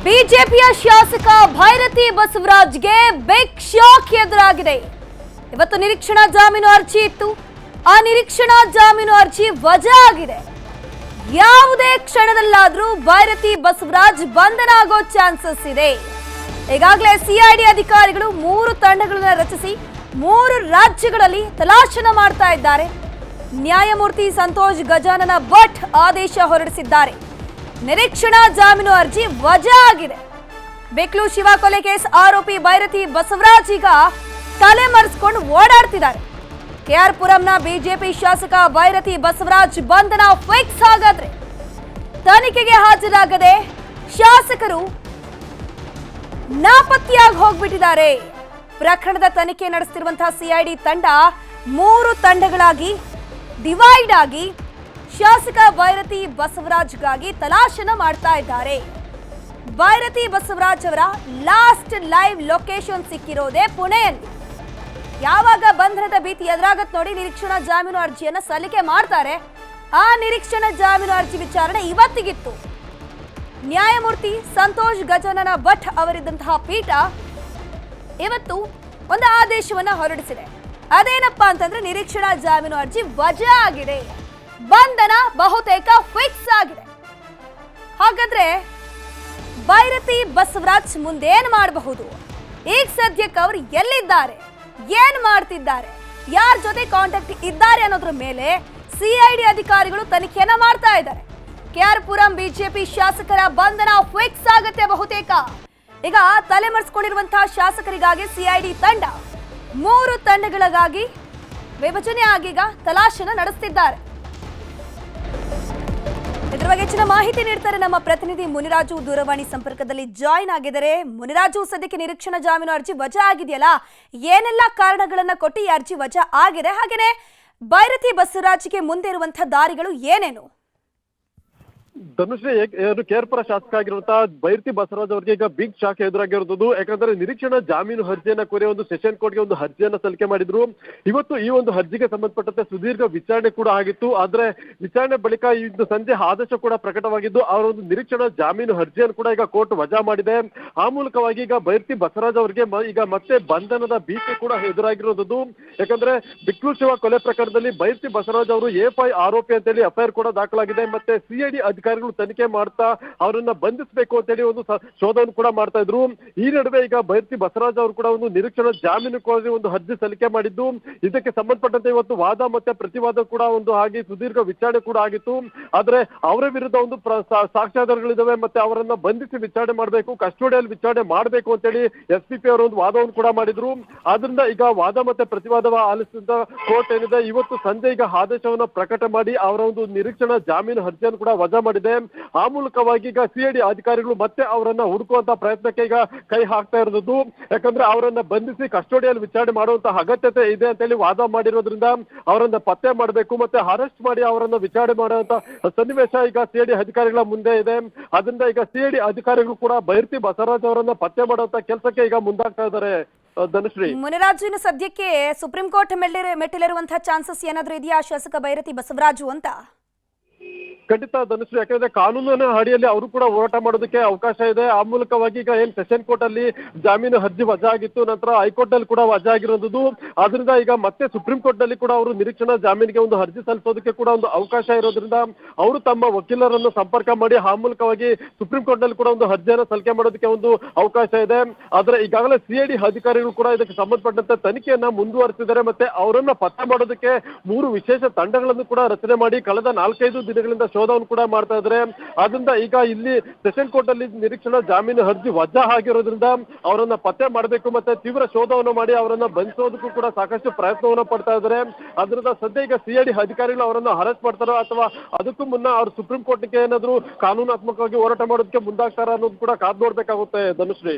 ಬಿಜೆಪಿಯ ಶಾಸಕ Byrathi ಬಸವರಾಜ್ಗೆ big shock ಎದುರಾಗಿದೆ. ಇವತ್ತು ನಿರೀಕ್ಷಣಾ ಜಾಮೀನು ಅರ್ಜಿ ಇತ್ತು. ಆ ನಿರೀಕ್ಷಣಾ ಜಾಮೀನು ಅರ್ಜಿ ವಜಾ ಆಗಿದೆ. ಯಾವುದೇ ಕ್ಷಣದಲ್ಲಾದರೂ ಭೈರತಿ ಬಸವರಾಜ್ ಬಂಧನ ಆಗೋ ಚಾನ್ಸಸ್ ಇದೆ. ಈಗಾಗಲೇ ಸಿಐಡಿ ಅಧಿಕಾರಿಗಳು 3 ತಂಡಗಳನ್ನು ರಚಿಸಿ 3 ರಾಜ್ಯಗಳಲ್ಲಿ ತಲಾಶನ ಮಾಡ್ತಾ ಇದ್ದಾರೆ. ನ್ಯಾಯಮೂರ್ತಿ ಸಂತೋಷ್ ಗಜಾನನ ಭಟ್ ಆದೇಶ ಹೊರಡಿಸಿದ್ದಾರೆ. ನಿರೀಕ್ಷಣಾ ಜಾಮೀನು ಅರ್ಜಿ ವಜಾ ಆಗಿದೆ. ಬೆಕ್ಲೂರು ಶಿವ ಕೊಲೆ ಕೇಸ್ ಆರೋಪಿ ಭೈರತಿ ಬಸವರಾಜ್ ಈಗ ತಲೆ ಮರೆಸಿಕೊಂಡು ಓಡಾಡ್ತಿದ್ದಾರೆ. ಕೆಆರ್ ಪುರಂನ ಬಿಜೆಪಿ ಶಾಸಕ ಭೈರತಿ ಬಸವರಾಜ್ ಬಂಧನ ಫಿಕ್ಸ್. ಹಾಗಾದ್ರೆ ತನಿಖೆಗೆ ಹಾಜರಾಗದೆ ಶಾಸಕರು ನಾಪತ್ತೆಯಾಗಿ ಹೋಗ್ಬಿಟ್ಟಿದ್ದಾರೆ. ಪ್ರಕರಣದ ತನಿಖೆ ನಡೆಸುತ್ತಿರುವಂತಹ ಸಿಐಡಿ ತಂಡ 3 ತಂಡಗಳಾಗಿ ಡಿವೈಡ್ ಆಗಿ ಶಾಸಕ ಭೈರತಿ ಬಸವರಾಜ್ಗಾಗಿ ತಲಾಶನ ಮಾಡ್ತಾ ಇದ್ದಾರೆ. ಭೈರತಿ ಬಸವರಾಜ್ ಅವರ ಲಾಸ್ಟ್ ಲೈವ್ ಲೊಕೇಶನ್ ಸಿಕ್ಕಿರೋದೇ ಪುಣೆಯಲ್ಲಿ. ಯಾವಾಗ ಬಂಧನದ ಭೀತಿ ಎದುರಾಗತ್ ನೋಡಿ ನಿರೀಕ್ಷಣಾ ಜಾಮೀನು ಅರ್ಜಿಯನ್ನ ಸಲ್ಲಿಕೆ ಮಾಡ್ತಾರೆ. ಆ ನಿರೀಕ್ಷಣಾ ಜಾಮೀನು ಅರ್ಜಿ ವಿಚಾರಣೆ ಇವತ್ತಿಗಿತ್ತು. ನ್ಯಾಯಮೂರ್ತಿ ಸಂತೋಷ್ ಗಜಾನನ ಭಟ್ ಅವರಿದ್ದಂತಹ ಪೀಠ ಇವತ್ತು ಒಂದು ಆದೇಶವನ್ನ ಹೊರಡಿಸಿದೆ. ಅದೇನಪ್ಪಾ ಅಂತಂದ್ರೆ ನಿರೀಕ್ಷಣಾ ಜಾಮೀನು ಅರ್ಜಿ ವಜಾ ಆಗಿದೆ. ಬಂಧನ ಬಹುತೇಕ ಫಿಕ್ಸ್ ಆಗಿದೆ. ಹಾಗಾದ್ರೆ ಭೈರತಿ ಬಸವರಾಜ್ ಮುಂದೇನ್ ಮಾಡಬಹುದು? ಈಗ ಸದ್ಯಕ್ಕೆ ಅವರು ಎಲ್ಲಿದ್ದಾರೆ, ಏನ್ ಮಾಡ್ತಿದ್ದಾರೆ, ಯಾರ ಜೊತೆ ಕಾಂಟ್ಯಾಕ್ಟ್ ಇದ್ದಾರೆ ಅನ್ನೋದ್ರ ಮೇಲೆ ಸಿಐಡಿ ಅಧಿಕಾರಿಗಳು ತನಿಖೆಯನ್ನ ಮಾಡ್ತಾ ಇದ್ದಾರೆ. ಕೆಆರ್ ಪುರಂ ಬಿಜೆಪಿ ಶಾಸಕರ ಬಂಧನ ಫಿಕ್ಸ್ ಆಗುತ್ತೆ ಬಹುತೇಕ. ಈಗ ತಲೆಮರೆಸಿಕೊಂಡಿರುವಂತಹ ಶಾಸಕರಿಗಾಗಿ ಸಿಐಡಿ ತಂಡ 3 ತಂಡಗಳಿಗಾಗಿ ವಿಭಜನೆ ಆಗೀಗ ತಲಾಶನ ನಡೆಸುತ್ತಿದ್ದಾರೆ. ಇದರ ಬಗ್ಗೆ ಹೆಚ್ಚಿನ ಮಾಹಿತಿ ನೀಡ್ತಾರೆ ನಮ್ಮ ಪ್ರತಿನಿಧಿ ಮುನಿರಾಜು. ದೂರವಾಣಿ ಸಂಪರ್ಕದಲ್ಲಿ ಜಾಯಿನ್ ಆಗಿದ್ದಾರೆ. ಮುನಿರಾಜು, ಸದ್ಯಕ್ಕೆ ನಿರೀಕ್ಷಣಾ ಜಾಮೀನು ಅರ್ಜಿ ವಜಾ ಆಗಿದೆಯಲ್ಲ, ಏನೆಲ್ಲ ಕಾರಣಗಳನ್ನ ಕೊಟ್ಟು ಈ ಅರ್ಜಿ ವಜಾ ಆಗಿದೆ? ಹಾಗೇನೆ ಭೈರತಿ ಬಸವರಾಜ್ಗೆ ಮುಂದೆ ಇರುವಂತಹ ದಾರಿಗಳು ಏನೇನು? ಧನುಶ್ರೀ, ಕೇರ್ಪುರ ಶಾಸಕ ಆಗಿರುವಂತಹ ಭೈರತಿ ಬಸವರಾಜ್ ಅವರಿಗೆ ಈಗ ಬಿಗ್ ಶಾಕ್ ಎದುರಾಗಿರುವುದು. ಯಾಕಂದ್ರೆ ನಿರೀಕ್ಷಣಾ ಜಾಮೀನು ಅರ್ಜಿಯನ್ನ ಕೋರಿ ಒಂದು ಸೆಷನ್ ಕೋರ್ಟ್ಗೆ ಒಂದು ಅರ್ಜಿಯನ್ನ ಸಲ್ಲಿಕೆ ಮಾಡಿದ್ರು. ಇವತ್ತು ಈ ಒಂದು ಅರ್ಜಿಗೆ ಸಂಬಂಧಪಟ್ಟಂತೆ ಸುದೀರ್ಘ ವಿಚಾರಣೆ ಕೂಡ ಆಗಿತ್ತು. ಆದ್ರೆ ವಿಚಾರಣೆ ಬಳಿಕ ಇಂದು ಸಂಜೆ ಆದೇಶ ಕೂಡ ಪ್ರಕಟವಾಗಿದ್ದು ಅವರ ಒಂದು ನಿರೀಕ್ಷಣಾ ಜಾಮೀನು ಅರ್ಜಿಯನ್ನು ಕೂಡ ಈಗ ಕೋರ್ಟ್ ವಜಾ ಮಾಡಿದೆ. ಆ ಮೂಲಕವಾಗಿ ಈಗ ಭೈರತಿ ಬಸವರಾಜ್ ಅವರಿಗೆ ಈಗ ಮತ್ತೆ ಬಂಧನದ ಭೀತಿ ಕೂಡ ಎದುರಾಗಿರೋದು. ಯಾಕಂದ್ರೆ ಬೆಕ್ಲೂರು ಶಿವ ಕೊಲೆ ಪ್ರಕರಣದಲ್ಲಿ ಭೈರತಿ ಬಸವರಾಜ್ ಅವರು ಎಫ್ಐ ಆರೋಪಿ ಅಂತೇಳಿ ಎಫ್ಐಆರ್ ಕೂಡ ದಾಖಲಾಗಿದೆ. ಮತ್ತೆ ಸಿಐಡಿ ಅಧಿಕಾರಿಗಳು ತನಿಖೆ ಮಾಡ್ತಾ ಅವರನ್ನ ಬಂಧಿಸಬೇಕು ಅಂತೇಳಿ ಒಂದು ಶೋಧವನ್ನು ಕೂಡ ಮಾಡ್ತಾ ಇದ್ರು. ಈ ನಡುವೆ ಈಗ ಭೈರತಿ ಬಸವರಾಜ್ ಅವರು ಕೂಡ ಒಂದು ನಿರೀಕ್ಷಣಾ ಜಾಮೀನು ಕೋರಿ ಒಂದು ಅರ್ಜಿ ಸಲ್ಲಿಕೆ ಮಾಡಿದ್ದು. ಇದಕ್ಕೆ ಸಂಬಂಧಪಟ್ಟಂತೆ ಇವತ್ತು ವಾದ ಮತ್ತೆ ಪ್ರತಿವಾದ ಕೂಡ ಒಂದು ಆಗಿ ಸುದೀರ್ಘ ವಿಚಾರಣೆ ಕೂಡ ಆಗಿತ್ತು. ಆದ್ರೆ ಅವರ ವಿರುದ್ಧ ಒಂದು ಸಾಕ್ಷ್ಯಾಧಾರಗಳಿದಾವೆ, ಮತ್ತೆ ಅವರನ್ನ ಬಂಧಿಸಿ ವಿಚಾರಣೆ ಮಾಡಬೇಕು, ಕಸ್ಟೋಡಿಯಲ್ಲಿ ವಿಚಾರಣೆ ಮಾಡಬೇಕು ಅಂತೇಳಿ SPP ಅವರು ಒಂದು ವಾದವನ್ನು ಕೂಡ ಮಾಡಿದ್ರು. ಆದ್ರಿಂದ ಈಗ ವಾದ ಮತ್ತೆ ಪ್ರತಿವಾದ ಆಲಿಸಿದ ಕೋರ್ಟ್ ಏನಿದೆ ಇವತ್ತು ಸಂಜೆ ಈಗ ಆದೇಶವನ್ನ ಪ್ರಕಟ ಮಾಡಿ ಅವರ ಒಂದು ನಿರೀಕ್ಷಣಾ ಜಾಮೀನು ಅರ್ಜಿಯನ್ನು ಕೂಡ ವಜಾ ಮಾಡಿದೆ. ಆ ಮೂಲಕವಾಗಿ ಈಗ ಸಿಐಡಿ ಅಧಿಕಾರಿಗಳು ಮತ್ತೆ ಅವರನ್ನ ಹುಡುಕುವಂತ ಪ್ರಯತ್ನಕ್ಕೆ ಈಗ ಕೈ ಹಾಕ್ತಾ ಇರೋದು. ಯಾಕಂದ್ರೆ ಅವರನ್ನ ಬಂಧಿಸಿ ಕಸ್ಟೋಡಿಯಲ್ಲಿ ವಿಚಾರಣೆ ಮಾಡುವಂತಹ ಅಗತ್ಯತೆ ಇದೆ ಅಂತೇಳಿ ವಾದ ಮಾಡಿರೋದ್ರಿಂದ ಅವರನ್ನ ಪತ್ತೆ ಮಾಡಬೇಕು, ಮತ್ತೆ ಅರೆಸ್ಟ್ ಮಾಡಿ ಅವರನ್ನ ವಿಚಾರಣೆ ಮಾಡುವಂತ ಸನ್ನಿವೇಶ ಈಗ ಸಿಐಡಿ ಅಧಿಕಾರಿಗಳ ಮುಂದೆ ಇದೆ. ಅದರಿಂದ ಈಗ ಸಿಐಡಿ ಅಧಿಕಾರಿಗಳು ಕೂಡ ಭೈರತಿ ಬಸವರಾಜ್ ಅವರನ್ನ ಪತ್ತೆ ಮಾಡುವಂತ ಕೆಲಸಕ್ಕೆ ಈಗ ಮುಂದಾಗ್ತಾ ಇದ್ದಾರೆ. ಧನುಶ್ರೀ, ಮುನಿರಾಜು, ಸದ್ಯಕ್ಕೆ ಸುಪ್ರೀಂ ಕೋರ್ಟ್ ಮೆಟ್ಟಿಲಿರುವಂತಹ ಚಾನ್ಸಸ್ ಏನಾದ್ರೂ ಇದೆಯಾ ಶಾಸಕ ಭೈರತಿ ಬಸವರಾಜು ಅಂತ? ಖಂಡಿತ ಧನುಶ್ರೀ, ಯಾಕಂದ್ರೆ ಕಾನೂನಿನ ಅಡಿಯಲ್ಲಿ ಅವರು ಕೂಡ ಹೋರಾಟ ಮಾಡೋದಕ್ಕೆ ಅವಕಾಶ ಇದೆ. ಆ ಮೂಲಕವಾಗಿ ಈಗ ಏನ್ ಸೆಷನ್ ಕೋರ್ಟ್ ಅಲ್ಲಿ ಜಾಮೀನು ಅರ್ಜಿ ವಜಾ ಆಗಿತ್ತು, ನಂತರ ಹೈಕೋರ್ಟ್ ಅಲ್ಲಿ ಕೂಡ ವಜಾ ಆಗಿರೋದು. ಆದ್ರಿಂದ ಈಗ ಮತ್ತೆ ಸುಪ್ರೀಂ ಕೋರ್ಟ್ ನಲ್ಲಿ ಕೂಡ ಅವರು ನಿರೀಕ್ಷಣಾ ಜಾಮೀನಿಗೆ ಒಂದು ಅರ್ಜಿ ಸಲ್ಲಿಸೋದಕ್ಕೆ ಕೂಡ ಒಂದು ಅವಕಾಶ ಇರೋದ್ರಿಂದ ಅವರು ತಮ್ಮ ವಕೀಲರನ್ನು ಸಂಪರ್ಕ ಮಾಡಿ ಆ ಮೂಲಕವಾಗಿ ಸುಪ್ರೀಂ ಕೋರ್ಟ್ ನಲ್ಲಿ ಕೂಡ ಒಂದು ಅರ್ಜಿಯನ್ನು ಸಲ್ಲಿಕೆ ಮಾಡೋದಕ್ಕೆ ಒಂದು ಅವಕಾಶ ಇದೆ. ಆದ್ರೆ ಈಗಾಗಲೇ ಸಿಐಡಿ ಅಧಿಕಾರಿಗಳು ಕೂಡ ಇದಕ್ಕೆ ಸಂಬಂಧಪಟ್ಟಂತೆ ತನಿಖೆಯನ್ನ ಮುಂದುವರೆಸಿದ್ದಾರೆ. ಮತ್ತೆ ಅವರನ್ನ ಪತ್ತೆ ಮಾಡೋದಕ್ಕೆ 3 ವಿಶೇಷ ತಂಡಗಳನ್ನು ಕೂಡ ರಚನೆ ಮಾಡಿ ಕಳೆದ 4-5 ದಿನಗಳಿಂದ ಶೋಧವನ್ನು ಕೂಡ ಮಾಡ್ತಾ ಇದ್ದಾರೆ. ಆದ್ರಿಂದ ಈಗ ಇಲ್ಲಿ ಸೆಷನ್ ಕೋರ್ಟ್ ಅಲ್ಲಿ ನಿರೀಕ್ಷಣಾ ಜಾಮೀನು ಅರ್ಜಿ ವಜಾ ಆಗಿರೋದ್ರಿಂದ ಅವರನ್ನ ಪತ್ತೆ ಮಾಡಬೇಕು, ಮತ್ತೆ ತೀವ್ರ ಶೋಧವನ್ನು ಮಾಡಿ ಅವರನ್ನ ಬಂಧಿಸೋದಕ್ಕೂ ಕೂಡ ಸಾಕಷ್ಟು ಪ್ರಯತ್ನವನ್ನು ಪಡ್ತಾ ಇದ್ದಾರೆ. ಅದರಿಂದ ಸದ್ಯ ಈಗ ಸಿಐಡಿ ಅಧಿಕಾರಿಗಳು ಅವರನ್ನ ಅರೆಸ್ಟ್ ಮಾಡ್ತಾರೋ ಅಥವಾ ಅದಕ್ಕೂ ಮುನ್ನ ಅವರು ಸುಪ್ರೀಂ ಕೋರ್ಟ್ಗೆ ಏನಾದ್ರು ಕಾನೂನಾತ್ಮಕವಾಗಿ ಹೋರಾಟ ಮಾಡೋದಕ್ಕೆ ಮುಂದಾಗ್ತಾರ ಅನ್ನೋದು ಕೂಡ ಕಾದ್ ನೋಡ್ಬೇಕಾಗುತ್ತೆ. ಧನುಶ್ರೀ.